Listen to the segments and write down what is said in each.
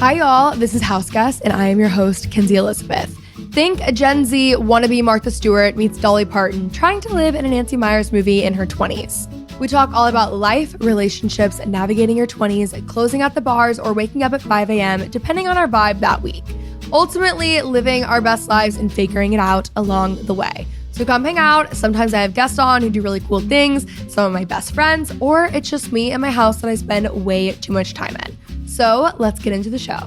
Hi y'all, this is House Guest and I am your host, Kenzie Elizabeth. Think a Gen Z wannabe Martha Stewart meets Dolly Parton trying to live in a Nancy Meyers movie in her 20s. We talk all about life, relationships, navigating your 20s, closing out the bars, or waking up at 5 a.m. depending on our vibe that week. Ultimately, living our best lives and figuring it out along the way. So come hang out. Sometimes I have guests on who do really cool things, some of my best friends, or it's just me and my house that I spend way too much time in. So let's get into the show.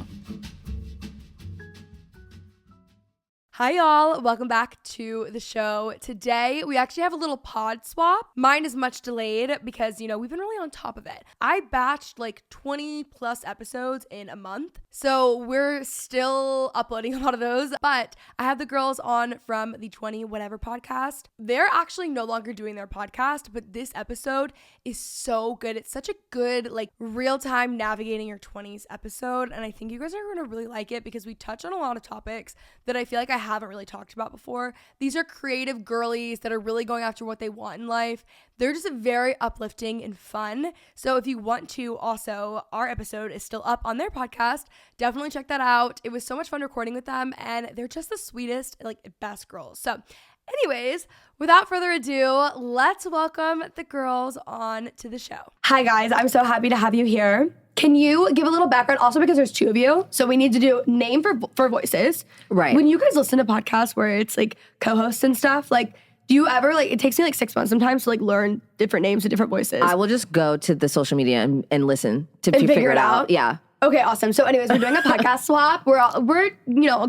Hi y'all, welcome back to the show. Today, we actually have a little pod swap. Mine is much delayed because, we've been really on top of it. I batched like 20 plus episodes in a month, so we're still uploading a lot of those, but I have the girls on from the 20 Whatever podcast. They're actually no longer doing their podcast, but this episode is so good. It's such a good, real-time navigating your 20s episode, and I think you guys are going to really like it because we touch on a lot of topics that I feel like I haven't really talked about before. These are creative girlies that are really going after what they want in life. They're just very uplifting and fun. So if you want to also, our episode is still up on their podcast. Definitely check that out. It was so much fun recording with them and they're just the sweetest, best girls. So anyways, without further adu, let's welcome the girls on to the show. Hi guys, I'm so happy to have you here. Can you give a little background also because there's two of you? So we need to do name for voices. Right. When you guys listen to podcasts where it's co-hosts and stuff, do you ever it takes me 6 months sometimes to learn different names and different voices. I will just go to the social media and listen to figure it out. Yeah. Okay, awesome. So anyways, we're doing a podcast swap. We're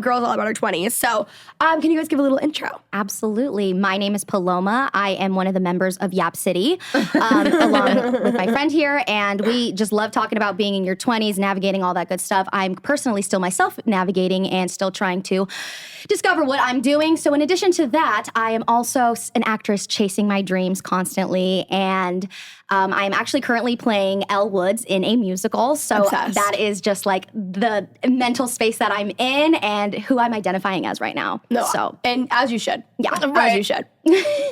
girls all about our 20s. So can you guys give a little intro? Absolutely. My name is Paloma. I am one of the members of Yap City, along with my friend here. And we just love talking about being in your 20s, navigating all that good stuff. I'm personally still myself navigating and still trying to discover what I'm doing. So in addition to that, I am also an actress chasing my dreams constantly. And I'm actually currently playing Elle Woods in a musical. So Obsessed. that is just the mental space that I'm in and who I'm identifying as right now. And as you should. Yeah, right. As you should.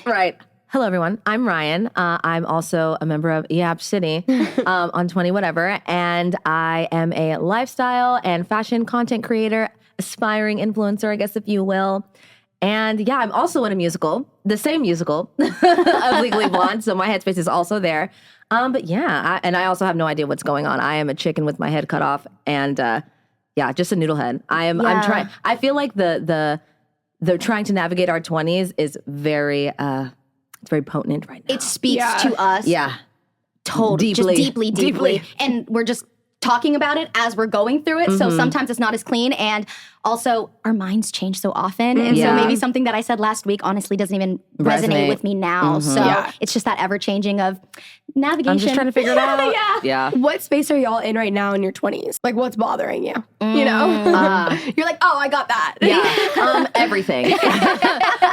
Right. Hello, everyone. I'm Ryan. I'm also a member of Yap City on 20 Whatever, and I am a lifestyle and fashion content creator, aspiring influencer, I guess, if you will. And yeah, I'm also in a musical, the same musical of Legally Blonde, so my headspace is also there. But yeah, I also have no idea what's going on. I am a chicken with my head cut off, and just a noodlehead. I'm trying. I feel like the trying to navigate our 20s is very it's very potent right now. It speaks to us. Yeah, totally, deeply. just deeply, and we're just talking about it as we're going through it. So sometimes it's not as clean, and also our minds change so often, and so maybe something that I said last week honestly doesn't even resonate with me now. So it's just that ever changing of navigation. I'm just trying to figure it out. Yeah. What space are y'all in right now in your 20s? What's bothering you? You're like, oh, I got that. Yeah, everything.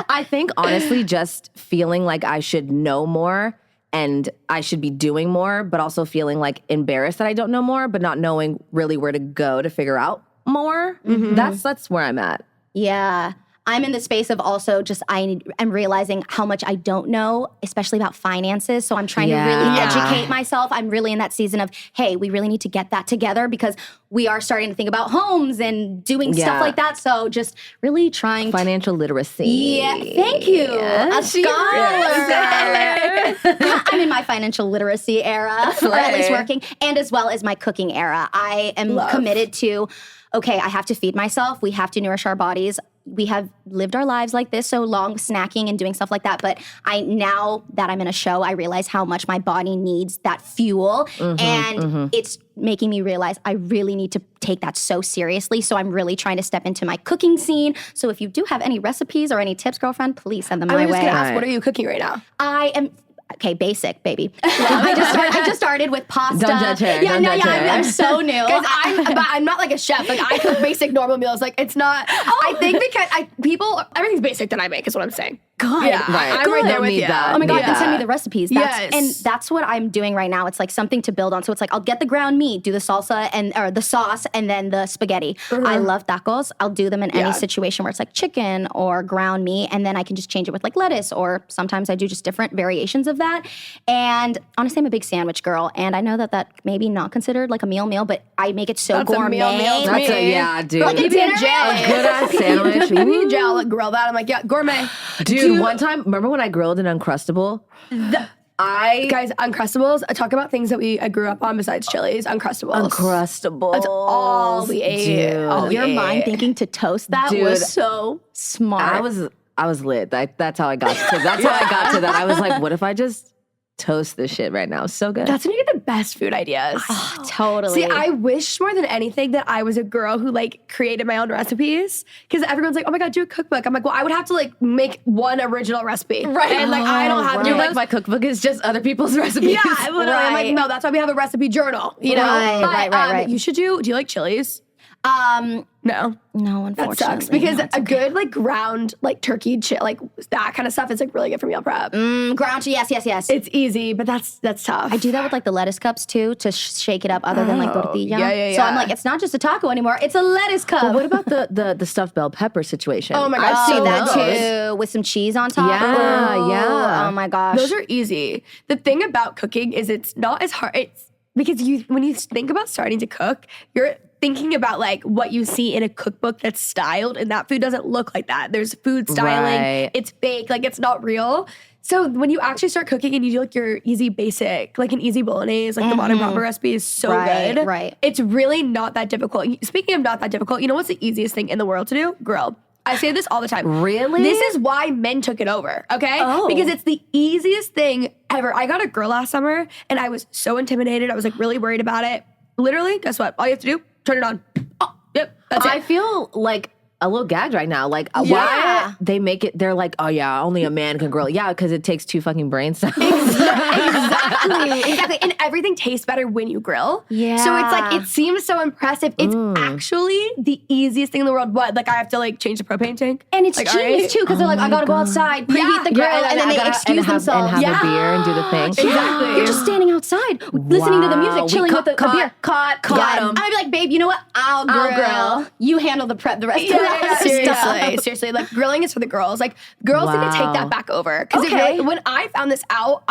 I think honestly, just feeling like I should know more and I should be doing more, but also feeling embarrassed that I don't know more, but not knowing really where to go to figure out more. That's where I'm at. Yeah. I'm in the space of also just I am realizing how much I don't know, especially about finances. So I'm trying to really educate myself. I'm really in that season of, hey, we really need to get that together because we are starting to think about homes and doing stuff like that. So just really trying financial literacy. Yeah, thank you. A scholar. I'm in my financial literacy era, or at least working, and as well as my cooking era. I am committed to, okay, I have to feed myself. We have to nourish our bodies. We have lived our lives like this so long, snacking and doing stuff like that. But now that I'm in a show, I realize how much my body needs that fuel. It's making me realize I really need to take that so seriously. So I'm really trying to step into my cooking scene. So if you do have any recipes or any tips, girlfriend, please send them my way. I was just going to ask, what are you cooking right now? I am... Okay, basic, baby. I just started with pasta. Don't judge her. I'm so new. But I'm not a chef. I cook basic normal meals. It's not. I think because everything's basic that I make is what I'm saying. good. Yeah, I'm right there with Need you. that. Oh my God, Need then send me that. the recipes. Yes. And that's what I'm doing right now. It's like something to build on. So it's like I'll get the ground meat, do the salsa or the sauce, and then the spaghetti. I love tacos. I'll do them in any situation where it's like chicken or ground meat, and then I can just change it with like lettuce, or sometimes I do just different variations of that. And honestly, I'm a big sandwich girl, and I know that maybe not considered like a meal, but I make it so That's a gourmet. meal to That's me. yeah, dude. Like a dinner. A good ass sandwich. Give me a gel, like grill that. I'm like, yeah, gourmet. Dude, one time, remember when I grilled an Uncrustable? Guys, Uncrustables. I talk about things that I grew up on besides Chili's. Uncrustables. Uncrustables. That's all we ate. Dude. All we Your ate. mind thinking to toast that Dude, was so smart. I was lit. That's how I got to that's how I got to that. I was like, what if I just toast this shit right now? So good. That's when you get the best food ideas. Totally. See, I wish more than anything that I was a girl who like created my own recipes, because everyone's like, oh my God, do a cookbook. I'm like, well, I would have to like make one original recipe. Right. And like, I don't have You're those. like, my cookbook is just other people's recipes. Yeah, literally. I'm like, Right. no, that's why we have a recipe journal, you know? Right, But, right. You should do you like Chili's? No. no, That unfortunately. sucks, because no, it's a good like ground like turkey like that kind of stuff is like really good for meal prep. ground. Yes. It's easy, but that's tough. I do that with like the lettuce cups too to shake it up, other than like tortilla. yeah, So I'm yeah. like, it's not just a taco anymore; it's a lettuce cup. But what about the stuffed bell pepper situation? Oh my God, I've so seen that those. too, with some cheese on top. Yeah, Ooh, yeah. Oh my gosh. Those are easy. The thing about cooking is it's not as hard. It's because when you think about starting to cook, you're thinking about like what you see in a cookbook that's styled, and that food doesn't look like that. There's food styling. Right. It's fake. Like it's not real. So when you actually start cooking and you do like your easy basic, like an easy bolognese, like the modern proper recipe is so Right, good. right. It's really not that difficult. Speaking of not that difficult, you know what's the easiest thing in the world to do? Grill. I say this all the time. Really? This is why men took it over, okay? Oh. Because it's the easiest thing ever. I got a grill last summer and I was so intimidated. I was like really worried about it. Literally, guess what? All you have to do, turn it on. Oh, yep, that's I it. feel like a little gagged right now. Like, Yeah. why they make it? They're like, oh yeah, only a man can grill. Yeah, because it takes 2 fucking brain cells. Exactly. And everything tastes better when you grill. Yeah. So it's like, it seems so impressive. It's actually the easiest thing in the world. What? Like I have to like change the propane tank? And it's like, genius alright. too, because they're like, I gotta go outside, preheat Yeah. the grill, Yeah, and then I they gotta- excuse and have themselves. a beer and do the thing. Exactly. You're just standing outside, listening to the music, We chilling with the beer. Caught Yeah. 'em. I'd be like, babe, you know what? I'll grill. You handle the prep, the rest of the other Seriously, stuff. seriously. Like grilling is for the girls. Like girls need to take Wow. that back over. Because Okay. when I found this out,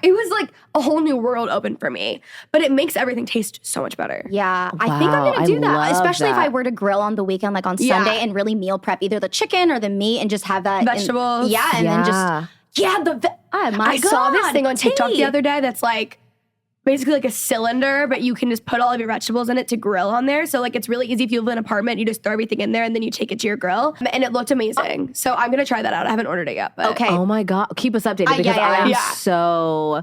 it was like a whole new world opened for me. But it makes everything taste so much better. Yeah, I think I'm Wow, gonna I do that, love especially if I that. were to grill on the weekend, like on Yeah. Sunday, and really meal prep either the chicken or the meat, and just have that in- Vegetables. yeah, and then Yeah. just oh my I saw this God, thing on TikTok the tea. other day that's like basically like a cylinder, but you can just put all of your vegetables in it to grill on there. So like it's really easy if you live in an apartment, you just throw everything in there and then you take it to your grill. And it looked amazing. So I'm gonna try that out. I haven't ordered it yet. But Okay. Oh my God. Keep us updated because yeah, I am yeah. so.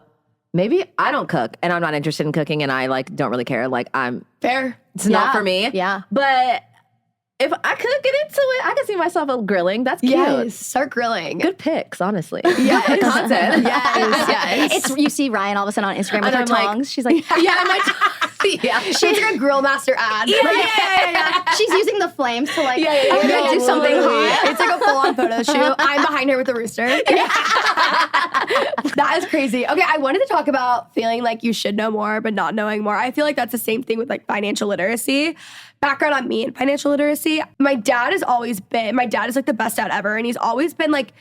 Maybe I don't cook and I'm not interested in cooking and I like don't really care. Like fair. it's not Yeah. for me. Yeah. But if I could get into it, I could see myself grilling. That's cute. Yes. Start grilling. Good picks, honestly. Yes. Good content. Yes. It's you see Ryan all of a sudden on Instagram with And her I'm like, tongs. She's like, Yeah, yeah. She's like a grill master ad. she's using the flames to like, Yeah. I'm gonna do something Literally. hot. It's like a full-on photo shoot. I'm behind her with a rooster. That is crazy. Okay, I wanted to talk about feeling like you should know more, but not knowing more. I feel like that's the same thing with like financial literacy. Background on me in financial literacy. My dad is like the best dad ever. And he's always been like,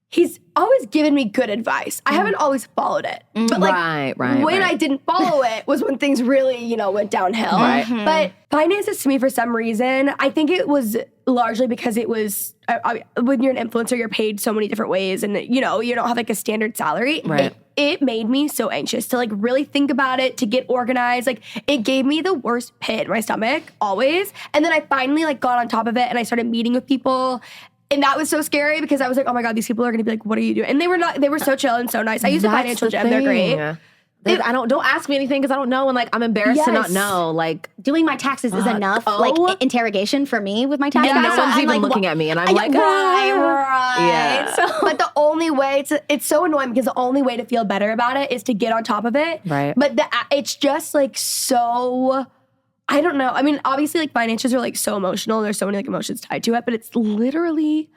he's always given me good advice. I haven't always followed it. But like Right, when right. I didn't follow it was when things really, went downhill. Right. But finances to me for some reason, I think it was largely because it was, when you're an influencer, you're paid so many different ways and you don't have like a standard salary. Right. It made me so anxious to like really think about it, to get organized. Like it gave me the worst pit in my stomach always. And then I finally like got on top of it and I started meeting with people. And that was so scary because I was like, oh my God, these people are gonna be like, what are you doing? And they were so chill and so nice. I use a That's financial the gym. They're great. thing. Don't ask me anything because I don't know and like I'm embarrassed to not Yes. know. Like Doing my taxes is enough, like interrogation for me with my tax and guy. no So one's I'm even like, looking at me and I'm like, right. Yeah. So But the only way it's so annoying because the only way to feel better about it is to get on top of it. Right. But it's just like so, I don't know. I mean, obviously like finances are like so emotional. There's so many like emotions tied to it, but it's literally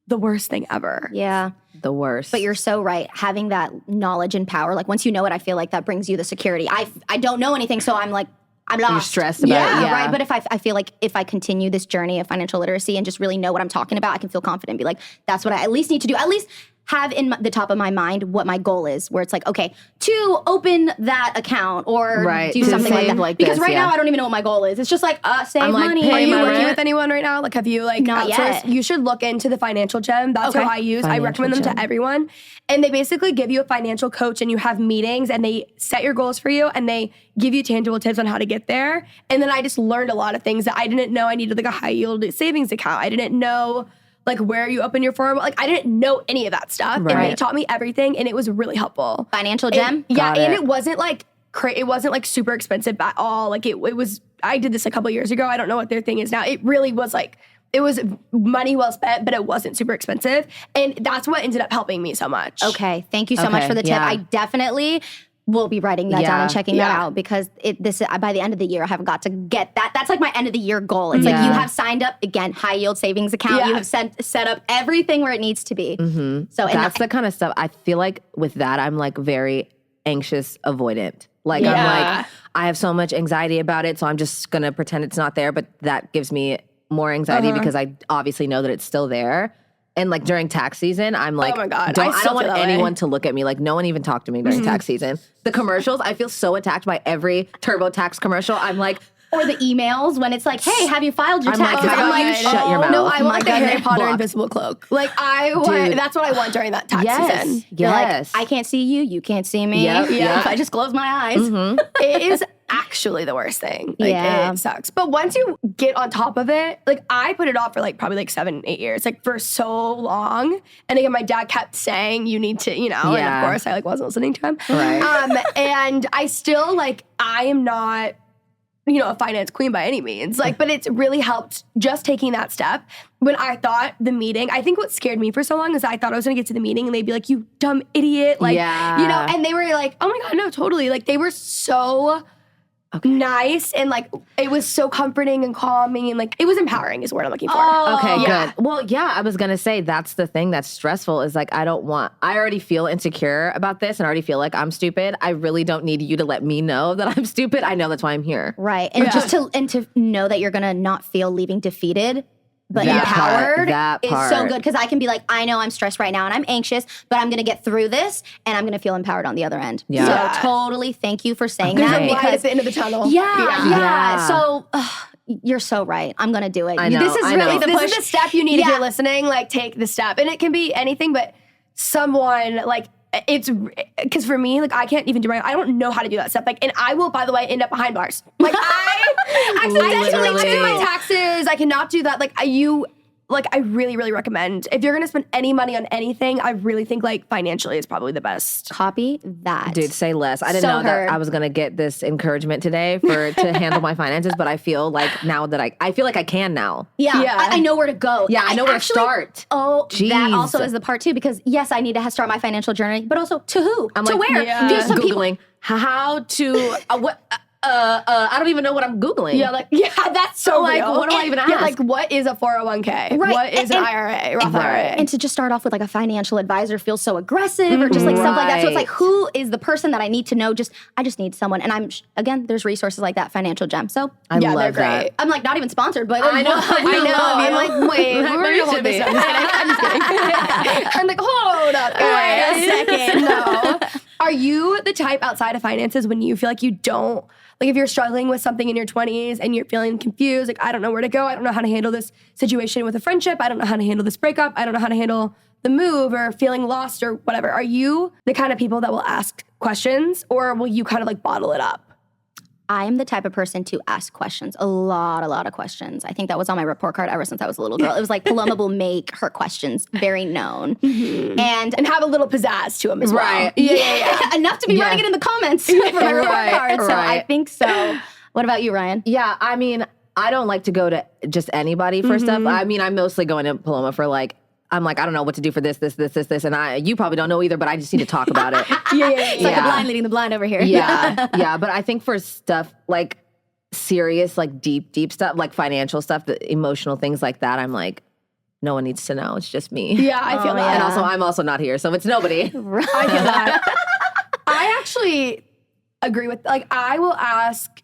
the worst thing ever. Yeah. The worst. But you're so right. Having that knowledge and power, like once you know it, I feel like that brings you the security. I don't know anything, so I'm like, I'm lost. You're stressed about it. Yeah. Right. But if I feel like if I continue this journey of financial literacy and just really know what I'm talking about, I can feel confident and be like, that's what I at least need to do. At least have in the top of my mind what my goal is, where it's like, okay, to open that account or do something like that. Like because this, right now I don't even know what my goal is. It's just like save I'm like, money. Are you my working rent? with anyone right now? Like, have you like Not outsourced? yet. You should look into the financial gem. That's Okay. what I use. I Financial recommend them gem. to everyone. And they basically give you a financial coach and you have meetings and they set your goals for you and they give you tangible tips on how to get there. And then I just learned a lot of things that I didn't know. I needed like a high yield savings account. I didn't know like where you open your 401. Like I didn't know any of that stuff. And they taught me everything and it was really helpful. Financial gem? And it wasn't like it wasn't like super expensive at all. Like it was, I did this a couple years ago. I don't know what their thing is now. It really was like, it was money well spent, but it wasn't super expensive. And that's what ended up helping me so much. Okay. Thank you so much for the tip. yeah. I definitely will be writing that down and checking that Yeah. out because by the end of the year, I haven't got to get that. That's like my end of the year goal. It's like you have signed up, again, high yield savings account. Yeah. You have set up everything where it needs to be. So and That's the kind of stuff I feel like with that, I'm like very anxious avoidant. Like I'm like, I have so much anxiety about it. So I'm just going to pretend it's not there. But that gives me more anxiety because I obviously know that it's still there. And like during tax season, I'm like, Oh my God, I I don't still want feel that way. anyone to look at me. Like no one even talked to me during tax season. The commercials, I feel so attacked by every TurboTax commercial. I'm like, or the emails when it's like, hey, have you filed your I'm like, taxes? I'm like, shut your mouth. No, I want the goodness. Harry Potter Blocked. invisible cloak. Like I want, that's what I want during that tax season. You're like, Yes. I can't see you, you can't see me. Yep, yep. I just close my eyes. It is actually the worst thing. Like Yeah. it sucks. But once you get on top of it, like I put it off for like probably like 7-8 years, like for so long. And again, my dad kept saying you need to, you know, and Yeah. of course I like wasn't listening to him. Right. And I still like, I am not, you know, a finance queen by any means. Like, but it's really helped just taking that step. When I thought the meeting, I think what scared me for so long is I thought I was gonna get to the meeting and they'd be like, you dumb idiot. Like, Yeah. you know, and they were like, oh my God, no, totally. Like they were so nice and like it was so comforting and calming and like it was empowering is the word I'm looking for. Okay, Yeah. good. Well, yeah, I was gonna say that's the thing that's stressful is like I already feel insecure about this and I already feel like I'm stupid. I really don't need you to let me know that I'm stupid. I know that's why I'm here. Right. And just to know that you're gonna not feel leaving defeated, but That part, empowered that is so part. good. Because I can be like, I know I'm stressed right now and I'm anxious, but I'm gonna get through this and I'm gonna feel empowered on the other end. Yeah. So totally thank you for saying There's that. a light at Because the end of the tunnel. yeah. So you're so right. I'm gonna do it. I know, This is I really know. the push. This is the step you need if Yeah. you're listening. Like take the step. And it can be anything, but someone like it's because for me, like I can't even do I don't know how to do that stuff. Like, and I will, by the way, end up behind bars. Like I accidentally Literally. do my taxes. I cannot do that. I really, really recommend if you're gonna spend any money on anything, I really think like financially is probably the best. Copy that. Dude, say less. I didn't So know heard. that I was gonna get this encouragement today to handle my finances, but I feel like now that I feel like I can now. Yeah, Yeah. I know where to go. Yeah, I know where to actually- start. Oh, Jeez. that also is the part too, because yes, I need to start my financial journey, but also to who? I'm to like, where? yeah. There's some people. Googling how to what I don't even know what I'm Googling. Yeah, that's so Like, real. what do I even Yeah, ask? like what is a 401k? Right, What is an and- IRA, Roth Right. IRA? And to just start off with like a financial advisor feels so aggressive or just like stuff like that. So it's like, Right. who is the person that I need to know? I just need someone. And again, there's resources like that, Financial Gem. So I Yeah, love they're that. great. I'm like not even sponsored, but I know. I know. I'm like, wait, Like, we're maybe gonna it hold should this be. up. I'm just kidding. I'm like, hold up, guys. Wait a second. No. Are you the type outside of finances when you feel like you don't, like if you're struggling with something in your 20s and you're feeling confused, like I don't know where to go, I don't know how to handle this situation with a friendship, I don't know how to handle this breakup, I don't know how to handle the move or feeling lost or whatever. Are you the kind of people that will ask questions or will you kind of like bottle it up? I am the type of person to ask questions, a lot of questions. I think that was on my report card ever since I was a little girl. It was like Paloma will make her questions very known. And have a little pizzazz to them as well. Right. Yeah. Enough to be writing it in the comments for my report Right, card. So I right. think so. What about you, Ryan? Yeah, I mean, I don't like to go to just anybody for stuff. I mean, I'm mostly going to Paloma for like, I'm like, I don't know what to do for this, and you probably don't know either, but I just need to talk about it. It's like the blind leading the blind over here. Yeah, but I think for stuff like serious, like deep stuff, like financial stuff, the emotional things like that, I'm like, no one needs to know. It's just me. Yeah, I feel that. And also, I'm also not here, so it's nobody. I feel that. I actually agree with, like, I will ask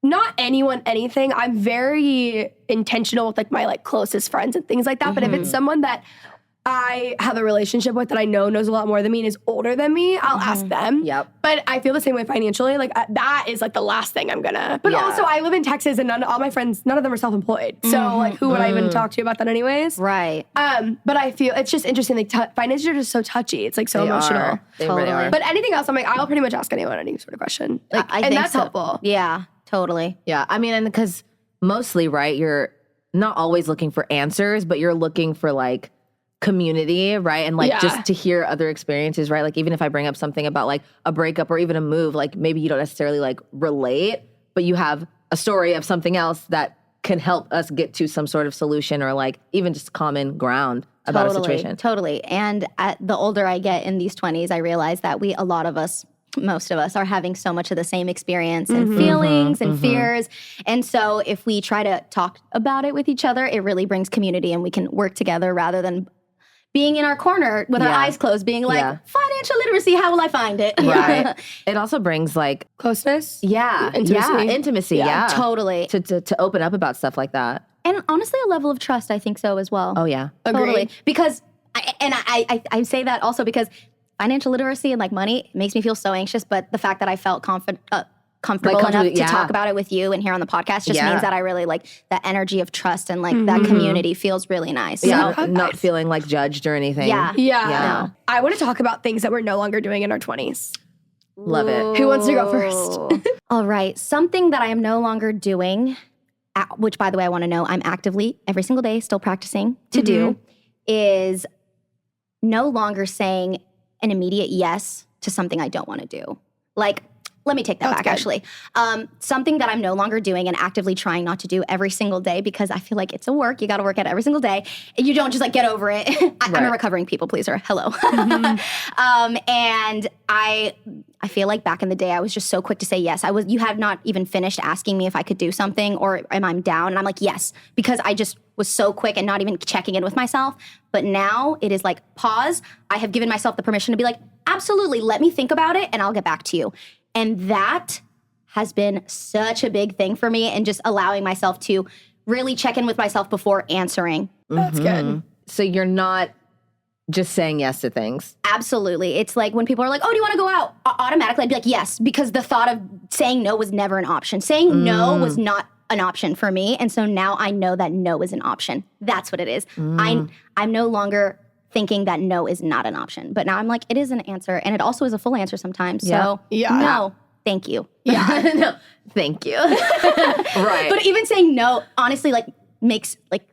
not anyone anything. I'm very intentional with, like, my, like, closest friends and things like that. But if it's someone that I have a relationship with that I know knows a lot more than me and is older than me, I'll ask them. Yep. But I feel the same way financially. Like, that is, like, the last thing I'm gonna. But also, I live in Texas and all my friends, none of them are self-employed. So, like, who would I even talk to about that anyways? Right. But I feel it's just interesting. Like, finances are just so touchy. It's, like, so emotional. They really are. But anything else, I'm like, I'll pretty much ask anyone any sort of question. Like, I and think that's so. helpful. Yeah, totally. Yeah, I mean, and because mostly, right, you're not always looking for answers, but you're looking for, like, community, right? And, like, just to hear other experiences, right? Like, even if I bring up something about, like, a breakup or even a move, like, maybe you don't necessarily, like, relate, but you have a story of something else that can help us get to some sort of solution or, like, even just common ground about a situation. Totally. And the older I get in these 20s, I realize that most of us are having so much of the same experience and feelings and fears. And so if we try to talk about it with each other, it really brings community and we can work together rather than being in our corner with our eyes closed, being like, financial literacy, how will I find it? Right. It also brings, like, Closeness? intimacy. Yeah, intimacy, yeah. Totally. To open up about stuff like that. And honestly, a level of trust, I think so as well. Oh, yeah. Totally. Because, I say that also because financial literacy and, like, money makes me feel so anxious, but the fact that I felt comfortable enough to talk about it with you and here on the podcast just means that I really, like, that energy of trust and, like, that community feels really nice. Yeah, So, not feeling, like, judged or anything. Yeah. Yeah. I want to talk about things that we're no longer doing in our 20s. Love it. Who wants to go first? All right. Something that I am no longer doing, which, by the way, I want to know I'm actively every single day still practicing to do, is no longer saying an immediate yes to something I don't want to do. Like, let me take that back, actually. Something that I'm no longer doing and actively trying not to do every single day because I feel like it's a work. You got to work at it every single day. And you don't just, like, get over it. I'm a recovering people pleaser. Hello. And I feel like back in the day, I was just so quick to say yes. You had not even finished asking me if I could do something or am I down? And I'm like, yes, because I just was so quick and not even checking in with myself. But now it is like, pause. I have given myself the permission to be like, absolutely, let me think about it and I'll get back to you. And that has been such a big thing for me and just allowing myself to really check in with myself before answering. That's good. So you're not just saying yes to things. Absolutely. It's like when people are like, oh, do you want to go out? Automatically, I'd be like, yes, because the thought of saying no was never an option. Saying no was not an option for me. And so now I know that no is an option. That's what it is. I'm no longer thinking that no is not an option. But now I'm like, it is an answer. And it also is a full answer sometimes. So no, thank you. Yeah. No, thank you. Right. But even saying no, honestly, like, makes, like,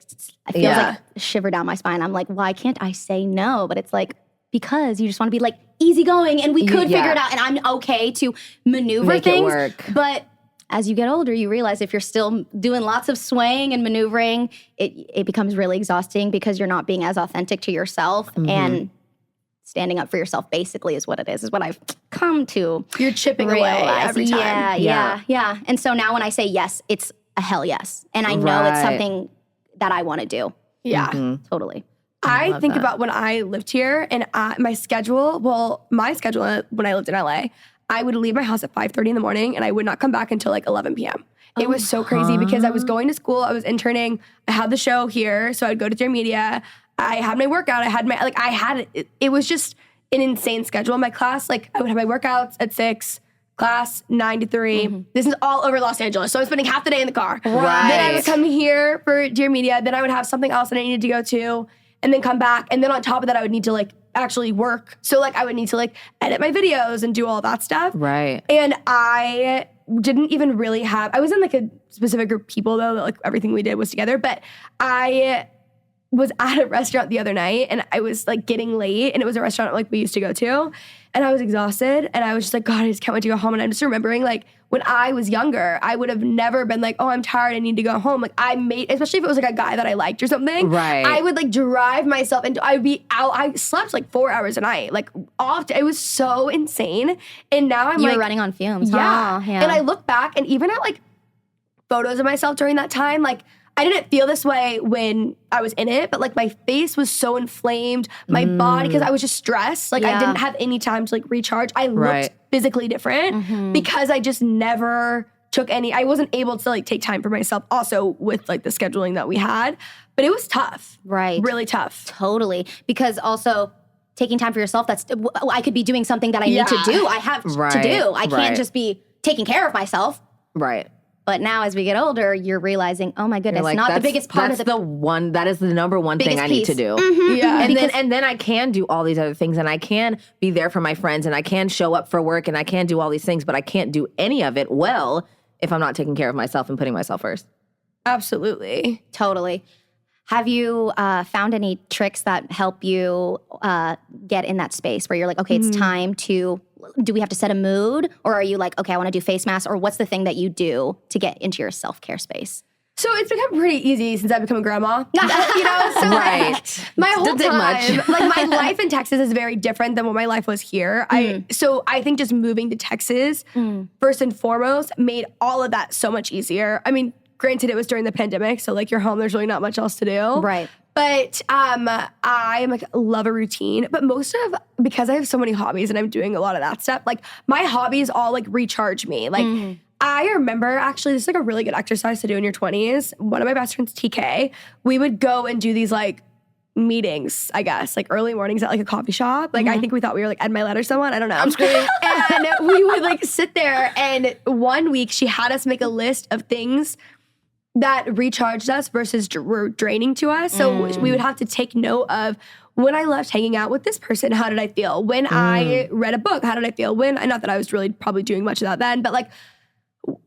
I feel like a shiver down my spine. I'm like, why can't I say no? But it's like, because you just want to be, like, easygoing and we could figure it out and I'm okay to maneuver Make things. it work. But as you get older, you realize if you're still doing lots of swaying and maneuvering, it becomes really exhausting because you're not being as authentic to yourself and standing up for yourself basically is what it is what I've come to You're chipping away every time. Yeah. And so now when I say yes, it's a hell yes. And I know it's something that I want to do. Yeah. Totally. I think about when I lived here and my schedule when I lived in LA, I would leave my house at 5:30 in the morning and I would not come back until like 11 p.m. It was so crazy because I was going to school, I was interning, I had the show here, so I'd go to Dear Media, I had my workout, it was just an insane schedule. My class, like I would have my workouts at 6, class 9 to 3. This is all over Los Angeles, so I was spending half the day in the car. Right. Then I would come here for Dear Media, then I would have something else that I needed to go to, and then come back, and then on top of that, I would need to like actually work. So like I would need to like edit my videos and do all that stuff. Right. And I didn't even really I was in like a specific group of people though, that like everything we did was together, but I was at a restaurant the other night and I was like getting late and it was a restaurant like we used to go to and I was exhausted and I was just like, God, I just can't wait to go home. And I'm just remembering like when I was younger, I would have never been like, oh, I'm tired, I need to go home. Like especially if it was like a guy that I liked or something, right. I would like drive myself and I'd be out. I slept like 4 hours a night, like often. It was so insane. And now I'm You're running on fumes. Yeah. Huh? Yeah. And I look back and even at like photos of myself during that time, like I didn't feel this way when I was in it, but like my face was so inflamed, my body, because I was just stressed. Like I didn't have any time to like recharge. I looked physically different because I just never took I wasn't able to like take time for myself also with like the scheduling that we had, but it was tough. Right. Really tough. Totally. Because also taking time for yourself, I could be doing something that I need to do. I have to do. I can't just be taking care of myself. Right. But now as we get older, you're realizing, oh my goodness, like, not the biggest part of that is the number one thing I need to do. Yeah. And then I can do all these other things, and I can be there for my friends, and I can show up for work, and I can do all these things, but I can't do any of it well if I'm not taking care of myself and putting myself first. Absolutely. Totally. Have you found any tricks that help you get in that space where you're like, okay, it's time to, do we have to set a mood? Or are you like, okay, I want to do face masks? Or what's the thing that you do to get into your self-care space? So it's become pretty easy since I've become a grandma. So Right. my whole Didn't time, much. like my life in Texas is very different than what my life was here. So I think just moving to Texas, first and foremost, made all of that so much easier. I mean, granted, it was during the pandemic, so like you're home, there's really not much else to do. Right. But I like love a routine. But because I have so many hobbies and I'm doing a lot of that stuff, like my hobbies all like recharge me. Like I remember actually, this is like a really good exercise to do in your 20s. One of my best friends, TK, we would go and do these like meetings, I guess, like early mornings at like a coffee shop. Like I think we thought we were like Ed Milet or someone. I don't know. I'm screaming. And we would like sit there, and one week she had us make a list of things that recharged us versus were draining to us. So we would have to take note of, when I left hanging out with this person, how did I feel? When I read a book, how did I feel? Not that I was really probably doing much of that then, but like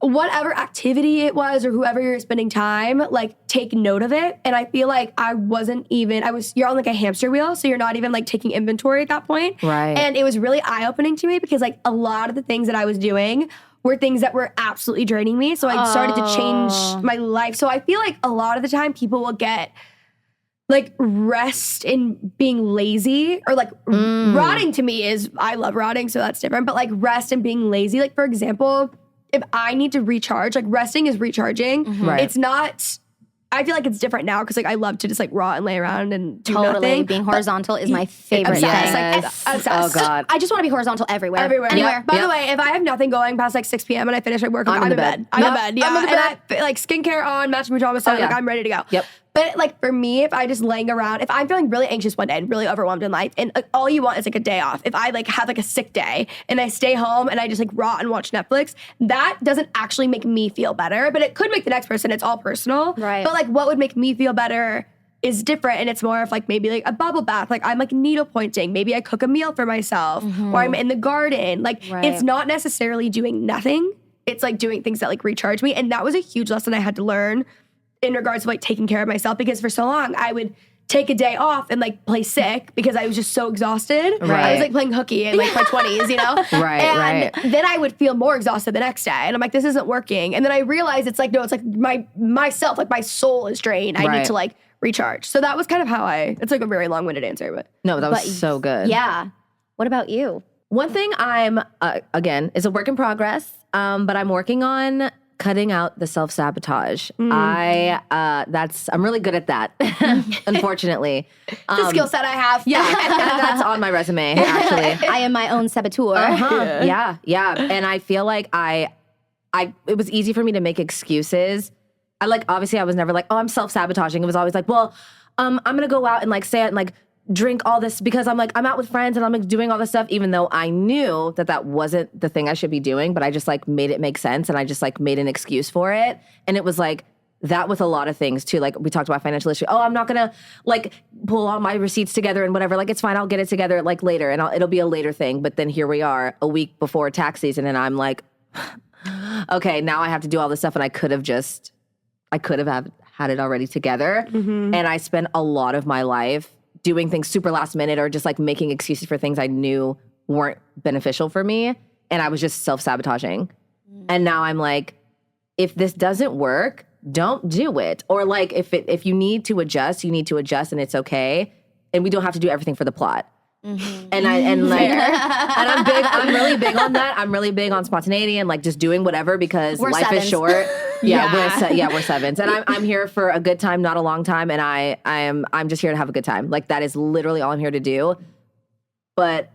whatever activity it was or whoever you're spending time, like take note of it. And I feel like you're on like a hamster wheel. So you're not even like taking inventory at that point. Right. And it was really eye-opening to me because like a lot of the things that I was doing were things that were absolutely draining me. So I started to change my life. So I feel like a lot of the time people will get like rest in being lazy, or like rotting to me is, I love rotting, so that's different. But like rest and being lazy, like for example, if I need to recharge, like resting is recharging. Right. It's not, I feel like it's different now because like I love to just like rot and lay around and do Totally. nothing. Being horizontal is my favorite thing. Obsessed. Oh God. I just want to be horizontal everywhere. Anywhere. By the way, if I have nothing going past like 6 p.m. and I finish my work, I'm in bed. I'm in bed. Yeah. I'm in the bed. And like skincare on, matching pajamas on, like I'm ready to go. Yep. But like for me, if I just laying around, if I'm feeling really anxious one day and really overwhelmed in life, and like, all you want is like a day off. If I like have like a sick day and I stay home and I just like rot and watch Netflix, that doesn't actually make me feel better. But it could make the next person. It's all personal. Right. But like what would make me feel better is different, and it's more of like maybe like a bubble bath. Like I'm like needle pointing. Maybe I cook a meal for myself, or I'm in the garden. Like it's not necessarily doing nothing. It's like doing things that like recharge me. And that was a huge lesson I had to learn in regards to like taking care of myself, because for so long I would take a day off and like play sick because I was just so exhausted. Right. I was like playing hooky in like my 20s, you know? Right. Then I would feel more exhausted the next day. And I'm like, this isn't working. And then I realized it's like, no, it's like myself, like my soul is drained. I need to like recharge. So that was kind of how it's like a very long-winded answer, but. No, that was so good. Yeah. What about you? One thing I'm, again, is a work in progress, but I'm working on cutting out the self-sabotage. I'm really good at that, unfortunately. It's a skill set I have. Yeah, and that's on my resume, actually. I am my own saboteur. Yeah. And I feel like it was easy for me to make excuses. Obviously I was never like, oh, I'm self-sabotaging. It was always like, well, I'm gonna go out and like say it and like drink all this because I'm out with friends and I'm like doing all this stuff, even though I knew that wasn't the thing I should be doing, but I just like made it make sense and I just like made an excuse for it. And it was like that with a lot of things too. Like we talked about financial issue. Oh, I'm not gonna like pull all my receipts together and whatever. Like it's fine, I'll get it together like later and it'll be a later thing. But then here we are a week before tax season and I'm like, okay, now I have to do all this stuff and I could have had it already together. And I spent a lot of my life doing things super last minute or just like making excuses for things I knew weren't beneficial for me. And I was just self-sabotaging. And now I'm like, if this doesn't work, don't do it. Or like if you need to adjust, you need to adjust and it's okay. And we don't have to do everything for the plot. And I'm really big on that. I'm really big on spontaneity and like just doing whatever because life is short. We're sevens, and I'm here for a good time, not a long time, and I'm just here to have a good time. Like that is literally all I'm here to do. But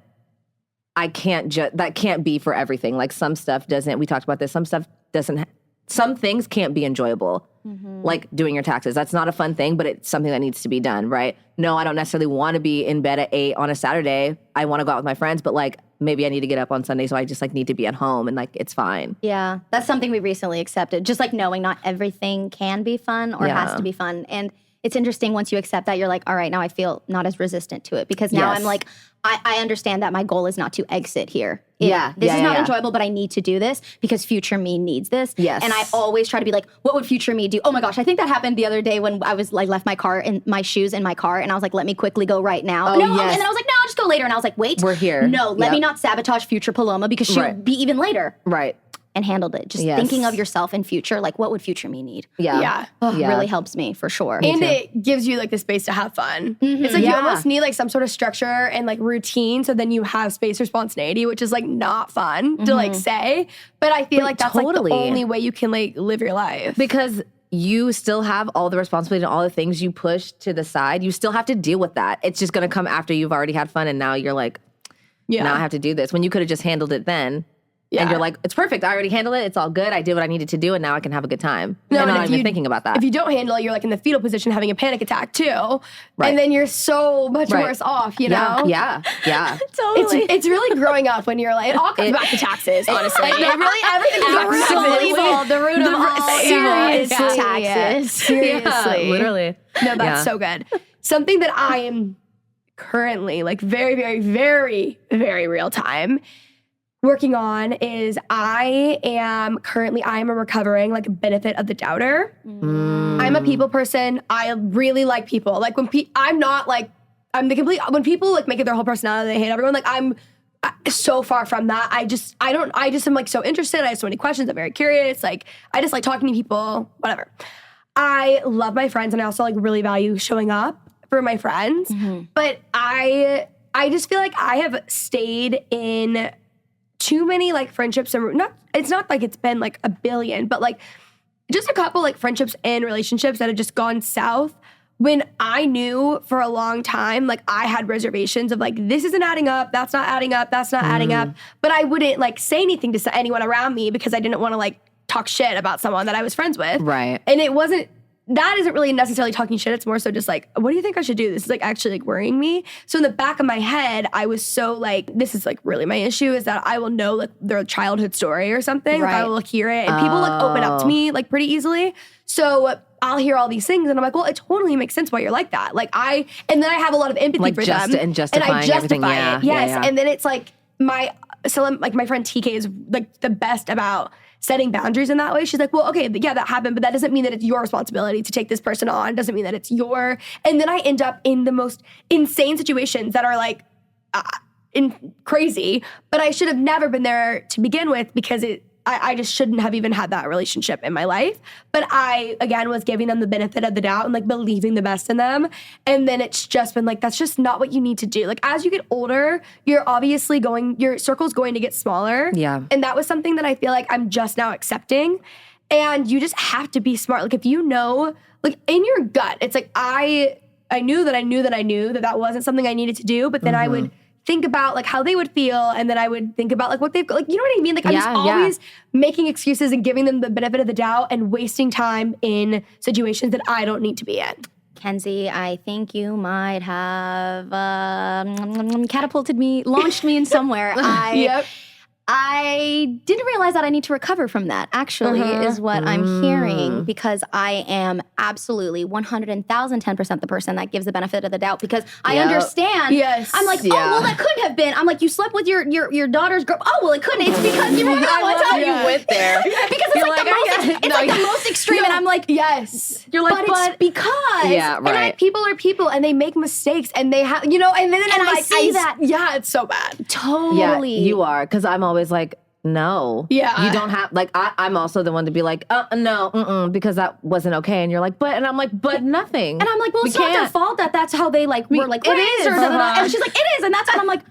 I can't that can't be for everything. Like some stuff doesn't. We talked about this. Some stuff doesn't. Some things can't be enjoyable. Like doing your taxes. That's not a fun thing, but it's something that needs to be done, right? No, I don't necessarily want to be in bed at 8 on a Saturday. I want to go out with my friends, but like maybe I need to get up on Sunday, so I just like need to be at home and like it's fine. Yeah, that's something we recently accepted. Just like knowing not everything can be fun or has to be fun. And it's interesting once you accept that, you're like, all right, now I feel not as resistant to it because now I'm like, I understand that my goal is not to exit here. This is not enjoyable, but I need to do this because future me needs this. Yes. And I always try to be like, what would future me do? Oh my gosh, I think that happened the other day when I was like left my car and my shoes in my car and I was like, let me quickly go right now. Oh, And yes. then I was like, no, I'll just go later. And I was like, wait. We're here. No, let me not sabotage future Paloma because she'll be even later. Right. And handled it. Just thinking of yourself in future, like what would future me need? Really helps me for sure. And it gives you like the space to have fun. It's like you almost need like some sort of structure and like routine so then you have space for spontaneity, which is like not fun to like say. But I feel like that's like the only way you can like live your life. Because you still have all the responsibility and all the things you push to the side. You still have to deal with that. It's just going to come after you've already had fun and now you're like, now I have to do this. When you could have just handled it then. And you're like, it's perfect. I already handled it. It's all good. I did what I needed to do, and now I can have a good time. No, and I'm not even thinking about that. If you don't handle it, you're like in the fetal position having a panic attack too. Right. And then you're so much worse off, you know? Yeah. Totally. It's really growing up when you're like, it all comes back to taxes, honestly. It really, everything is the root of evil. The root of all Seriously. taxes. Seriously. Literally. No, that's so good. Something that I am currently like very, very, very, very real time working on is I am a recovering like benefit of the doubter. I'm a people person. I really like people. Like when when people like make it their whole personality, they hate everyone. Like I'm so far from that. I just am like so interested. I have so many questions. I'm very curious. Like I just like talking to people, whatever. I love my friends and I also like really value showing up for my friends. But I just feel like I have stayed in too many like friendships and it's not like it's been like a billion, but like just a couple like friendships and relationships that have just gone south when I knew for a long time, like I had reservations of like, this isn't adding up, that's not adding up, that's not adding up. But I wouldn't like say anything to anyone around me because I didn't want to like talk shit about someone that I was friends with. Right. And that isn't really necessarily talking shit. It's more so just like, what do you think I should do? This is like actually like worrying me. So in the back of my head, I was so like, this is like really my issue is that I will know like their childhood story or something. Like I will hear it and people like open up to me like pretty easily. So I'll hear all these things and I'm like, well, it totally makes sense why you're like that. And then I have a lot of empathy like for them. And justifying and I justify everything. it. Yes. And then it's like my friend TK is like the best about setting boundaries in that way. She's like, well, okay, yeah, that happened, but that doesn't mean that it's your responsibility to take this person on. It doesn't mean that it's and then I end up in the most insane situations that are like crazy, but I should have never been there to begin with because I just shouldn't have even had that relationship in my life. But I, again, was giving them the benefit of the doubt and like believing the best in them. And then it's just been like, that's just not what you need to do. Like as you get older, your circle's going to get smaller. Yeah. And that was something that I feel like I'm just now accepting. And you just have to be smart. Like if you know, like in your gut, it's like I knew that wasn't something I needed to do. But then I would think about like how they would feel and then I would think about like what they've like, you know what I mean? Like I'm just always making excuses and giving them the benefit of the doubt and wasting time in situations that I don't need to be in. Kenzie, I think you might have launched me in somewhere. I didn't realize that I need to recover from that, actually, is what I'm hearing, because I am absolutely 110% the person that gives the benefit of the doubt because I understand. Yes. I'm like, oh, well, that couldn't have been. I'm like, you slept with your daughter's girl. Oh, well, it couldn't. It's because you went out. That's how you went there. Because it's the most extreme. And I'm like, yes. You're like, but it's because. Yeah, right. And people are people and they make mistakes and they have, and then I see that. Yeah, it's so bad. Totally. Yeah, you are. Because I'm always like, no. Yeah. You don't have, like, I'm also the one to be like, no, because that wasn't okay. And you're like, but nothing. And I'm like, well, it's not their fault that that's how they like were like, it is. And she's like, it is. And that's when I'm like,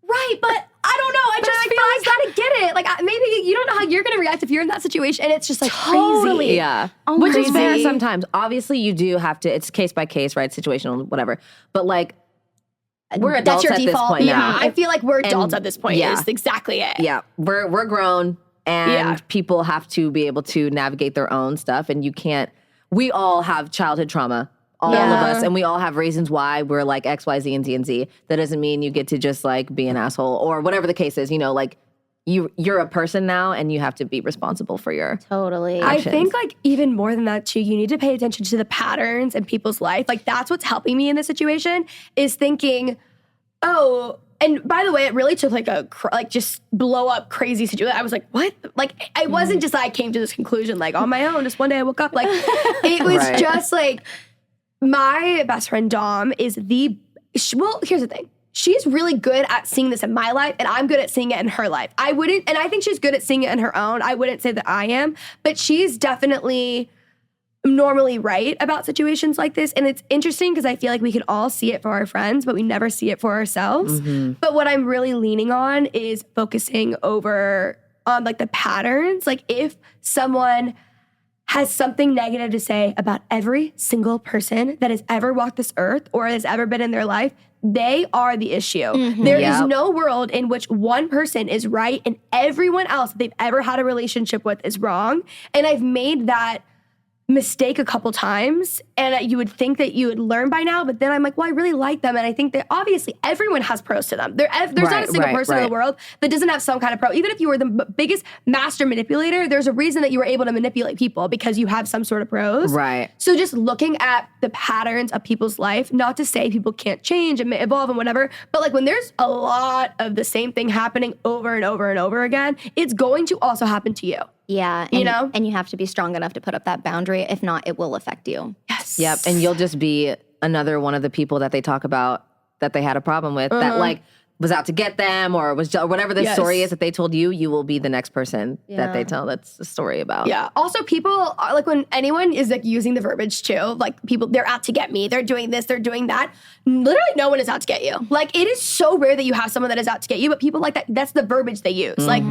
right, but I don't know. I just feel I gotta get it. Like maybe you don't know how you're gonna react if you're in that situation, and it's just like crazy. Yeah, Oh, which is crazy. fair sometimes. Obviously, you do have to. It's case by case, right? Situational, whatever. But like, we're adults That's your at default. this point Yeah, now. I feel like we're adults And- at this point. yeah. Is exactly it. Yeah, we're grown, and people have to be able to navigate their own stuff, and you can't. We all have childhood trauma. All of us, and we all have reasons why we're like X, Y, Z, and Z, and Z. That doesn't mean you get to just like be an asshole or whatever the case is. You know, like you're a person now, and you have to be responsible for your. Totally. I actions. think like even more than that too, you need to pay attention to the patterns in people's life. Like that's what's helping me in this situation is thinking, oh, and by the way, it really took like just blow up crazy situation. I was like, what? Like it wasn't just I came to this conclusion like on my own. Just one day I woke up like it was Right. just like my best friend Dom is well, here's the thing. She's really good at seeing this in my life, and I'm good at seeing it in her life. I think she's good at seeing it in her own. I wouldn't say that I am, but she's definitely normally right about situations like this. And it's interesting because I feel like we can all see it for our friends, but we never see it for ourselves. But what I'm really leaning on is focusing over on like the patterns. Like if someone has something negative to say about every single person that has ever walked this earth or has ever been in their life, they are the issue. There is Yep. no world in which one person is right and everyone else that they've ever had a relationship with is wrong. And I've made that mistake a couple times, and you would think that you would learn by now, but then I'm like, well, I really like them, and I think that obviously everyone has pros to them. There's not a single person in the world that doesn't have some kind of pro. Even if you were the biggest master manipulator, there's a reason that you were able to manipulate people because you have some sort of pros. Right. So just looking at the patterns of people's life, not to say people can't change and evolve and whatever, but like when there's a lot of the same thing happening over and over and over again, it's going to also happen to you. Yeah. You know? And you have to be strong enough to put up that boundary. If not, it will affect you. Yes. Yep, and you'll just be another one of the people that they talk about that they had a problem with that like was out to get them or whatever the story is that they told you. You will be the next person that they tell that's the story about. Yeah. Also, people are like when anyone is like using the verbiage too, like people, they're out to get me, they're doing this, they're doing that. Literally, no one is out to get you. Like it is so rare that you have someone that is out to get you, but people like that. That's the verbiage they use. Like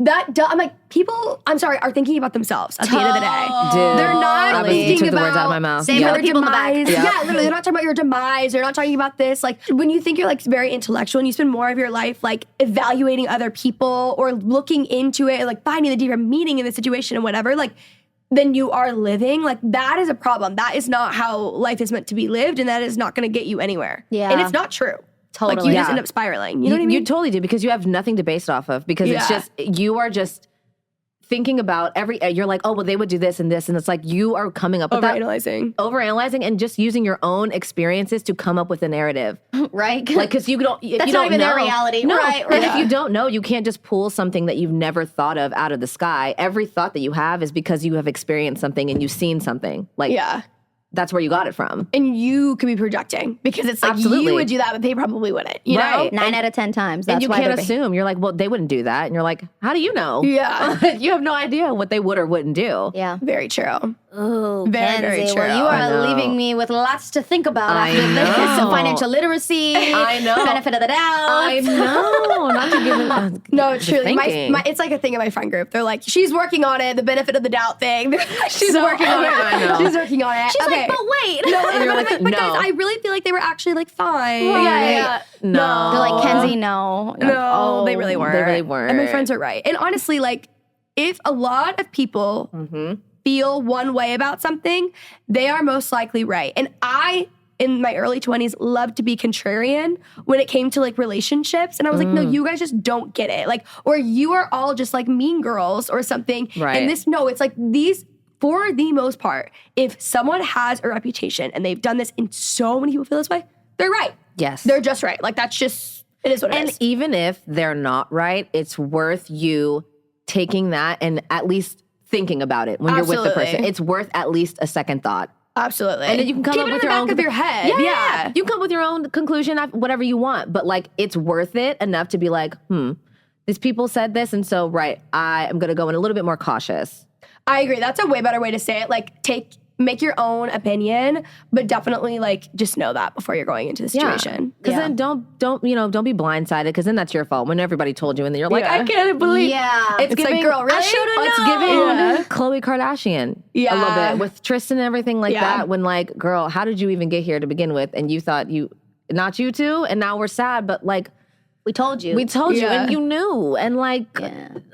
that. I'm like people. I'm sorry, are thinking about themselves at the end of the day. Dude, They're not obviously thinking took the about words out of my mouth. Same your for the people in the back. demise. Yeah, literally, they're not talking about your demise. They're not talking about this. Like when you think you're like very intellectual and you spend more of your life like evaluating other people or looking into it, like finding the deeper meaning in the situation and whatever, like then you are living, like that is a problem. That is not how life is meant to be lived, and that is not going to get you anywhere. Yeah. And it's not true. Like Totally. you just Yeah. end up spiraling. You know what I mean? You totally do because you have nothing to base it off of because it's just you are just thinking about you're like, oh well they would do this and this, and it's like you are coming up with that overanalyzing and just using your own experiences to come up with a narrative. Right? Like because you don't if That's you not don't even know, their reality. No. Right, And right. if you don't know, you can't just pull something that you've never thought of out of the sky. Every thought that you have is because you have experienced something and you've seen something. Like Yeah. that's where you got it from. And you could be projecting because it's like Absolutely. you would do that, but they probably wouldn't. You know? Right. 9 out of 10 times. That's And you why can't they're assume. You're like, well, they wouldn't do that. And you're like, how do you know? Yeah. You have no idea what they would or wouldn't do. Yeah. Very true. Oh, Very, very Kenzie. true. Well, you I are know. leaving me with lots to think about I after this. know. Financial literacy. I know. Benefit of the doubt. I know. Not to give it. No, the truly. thinking. It's like a thing in my friend group. They're like, she's working on it, the benefit of the doubt thing. She's So- working on it. I know. She's working on it. She's okay. like, but wait. No, And you're like, but no. guys, I really feel like they were actually like fine. Right. No. They're like, Kenzie, no. No, they really weren't. They really weren't. And my friends are right. And honestly, like, if a lot of people feel one way about something, they are most likely right. And I, in my early 20s, loved to be contrarian when it came to like relationships. And I was like, no, you guys just don't get it. Like, or you are all just like mean girls or something. Right. And this, no, it's like these, for the most part, if someone has a reputation and they've done this and so many people feel this way, they're right. Yes. They're just right. Like that's just, it is what it And is. even if they're not right, it's worth you taking that and at least thinking about it when you're with the person. Absolutely. It's worth at least a second thought. Absolutely. And then you can come Keep up it with in your the own back of your head. Yeah. You can come up with your own conclusion, whatever you want. But like, it's worth it enough to be like, these people said this, and so I am gonna go in a little bit more cautious. I agree. That's a way better way to say it. Like, take make your own opinion, but definitely like just know that before you're going into the situation. Because then don't be blindsided, because then that's your fault when everybody told you and then you're like, Yeah. I can't believe It's giving, like, girl, really? I should have known. It's giving Khloe Kardashian a little bit with Tristan and everything like that, when like, girl, how did you even get here to begin with? And you thought not you too, and now we're sad, but like, we told you. We told you, and you knew, and like,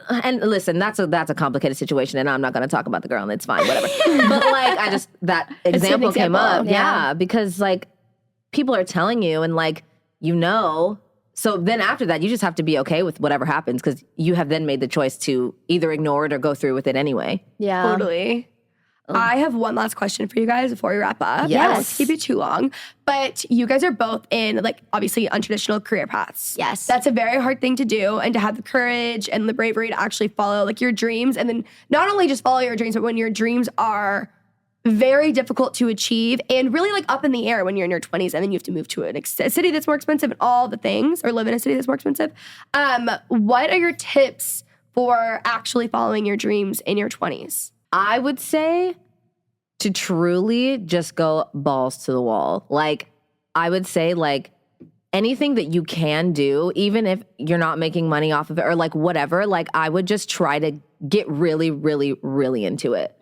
and listen, that's a complicated situation, and I'm not going to talk about the girl, and it's fine, whatever. But like, that example came up, because like, people are telling you, and like, so then after that, you just have to be okay with whatever happens, because you have then made the choice to either ignore it or go through with it anyway. Yeah, totally. I have one last question for you guys before we wrap up. Yes. I won't keep it too long. But you guys are both in, like, obviously untraditional career paths. Yes. That's a very hard thing to do, and to have the courage and the bravery to actually follow, like, your dreams. And then not only just follow your dreams, but when your dreams are very difficult to achieve and really, like, up in the air when you're in your 20s, and then you have to move to a city that's more expensive and all the things, or live in a city that's more expensive. What are your tips for actually following your dreams in your 20s? I would say to truly just go balls to the wall. Like, I would say, like, anything that you can do, even if you're not making money off of it or like whatever, like, I would just try to get really, really, really into it.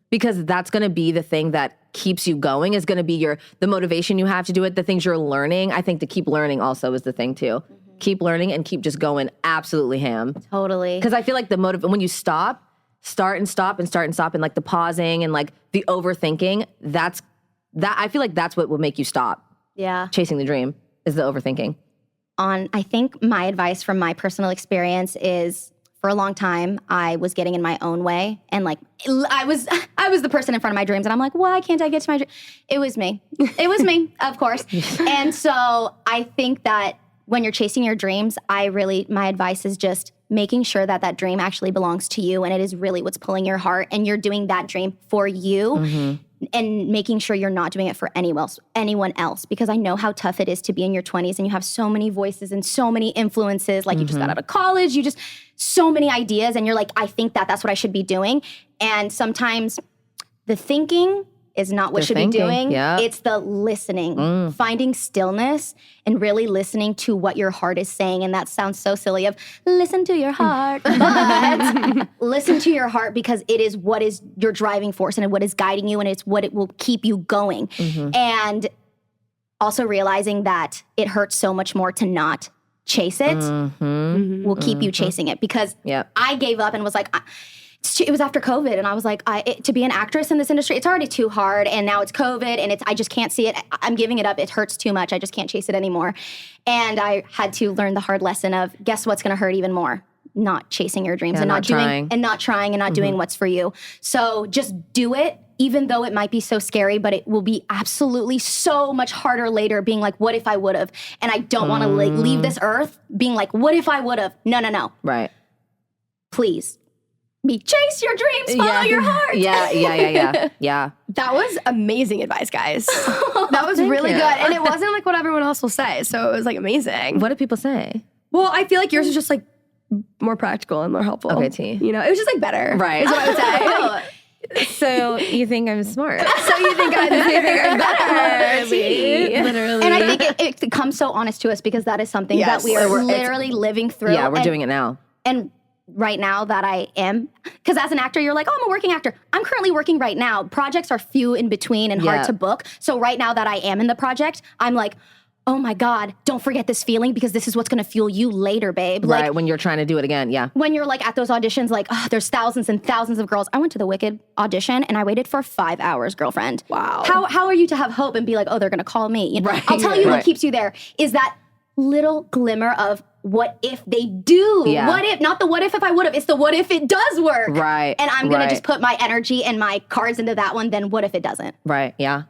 Because that's going to be the thing that keeps you going, is going to be the motivation you have to do it, the things you're learning. I think to keep learning also is the thing too. Keep learning and keep just going absolutely ham. Totally. Because I feel like when you start and stop, and like the pausing and like the overthinking, I feel like that's what will make you stop. Yeah. Chasing the dream is the overthinking. I think my advice from my personal experience is, for a long time, I was getting in my own way, and like I was the person in front of my dreams, and I'm like, why can't I get to my dream? It was me. It was me, of course. And so I think that when you're chasing your dreams, my advice is just making sure that dream actually belongs to you, and it is really what's pulling your heart, and you're doing that dream for you, and making sure you're not doing it for anyone else. Because I know how tough it is to be in your 20s, and you have so many voices and so many influences. Like, you just got out of college, so many ideas, and you're like, I think that's what I should be doing. And sometimes the thinking is not what you should be doing. Yeah. It's the listening, finding stillness and really listening to what your heart is saying. And that sounds so silly of listen to your heart, but listen to your heart, because it is what is your driving force and what is guiding you, and it's what it will keep you going. And also realizing that it hurts so much more to not chase it will keep you chasing it. Because I gave up and was like, it was after COVID, and I was like, to be an actress in this industry, it's already too hard, and now it's COVID, and I just can't see it. I'm giving it up. It hurts too much. I just can't chase it anymore. And I had to learn the hard lesson of, guess what's going to hurt even more? Not chasing your dreams, and not trying and not doing what's for you. So just do it, even though it might be so scary, but it will be absolutely so much harder later, being like, what if I would have? And I don't want to leave this earth being like, what if I would have? No. Right. Please. Chase your dreams, follow your heart. Yeah. That was amazing advice, guys. That was really good. And it wasn't like what everyone else will say. So it was like amazing. What do people say? Well, I feel like yours is just like more practical and more helpful. Okay, T. You know, it was just like better. Right. Is what I would say. So you think I'm smart? So you think I'm better. Literally. And I think it comes so honest to us, because that is something that we are literally living through. Yeah, we're doing it now. And right now that I am, because as an actor, you're like, oh, I'm a working actor. I'm currently working right now. Projects are few in between and hard to book. So right now that I am in the project, I'm like, oh my God, don't forget this feeling, because this is what's going to fuel you later, babe. Right, like, when you're trying to do it again, when you're like at those auditions, like, oh, there's thousands and thousands of girls. I went to the Wicked audition and I waited for 5 hours, girlfriend. Wow. How are you to have hope and be like, oh, they're going to call me? You know? Right. I'll tell you what keeps you there is that little glimmer of, what if they do? Yeah. What if, not the what if I would have, it's the what if it does work. Right. And I'm going to just put my energy and my cards into that one, then what if it doesn't? Right, yeah.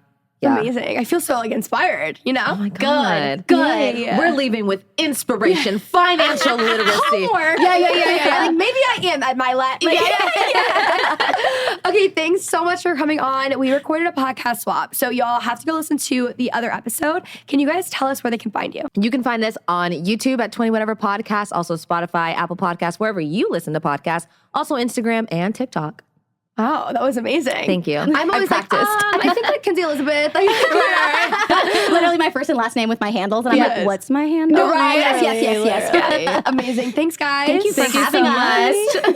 Amazing. I feel so like inspired, you know? Oh my God. Good. Yeah. We're leaving with inspiration, financial literacy. Homework. Yeah. Like maybe I am at my Okay, thanks so much for coming on. We recorded a podcast swap, so y'all have to go listen to the other episode. Can you guys tell us where they can find you? You can find this on YouTube at 20 Whatever Podcast, also Spotify, Apple Podcasts, wherever you listen to podcasts, also Instagram and TikTok. Wow, that was amazing. Thank you. I'm always like, practiced. I think like Kenzie Elizabeth. Like, Literally my first and last name with my handles. And I'm like, what's my handle? Right. Yes. Amazing. Thanks, guys. Thank you for having us.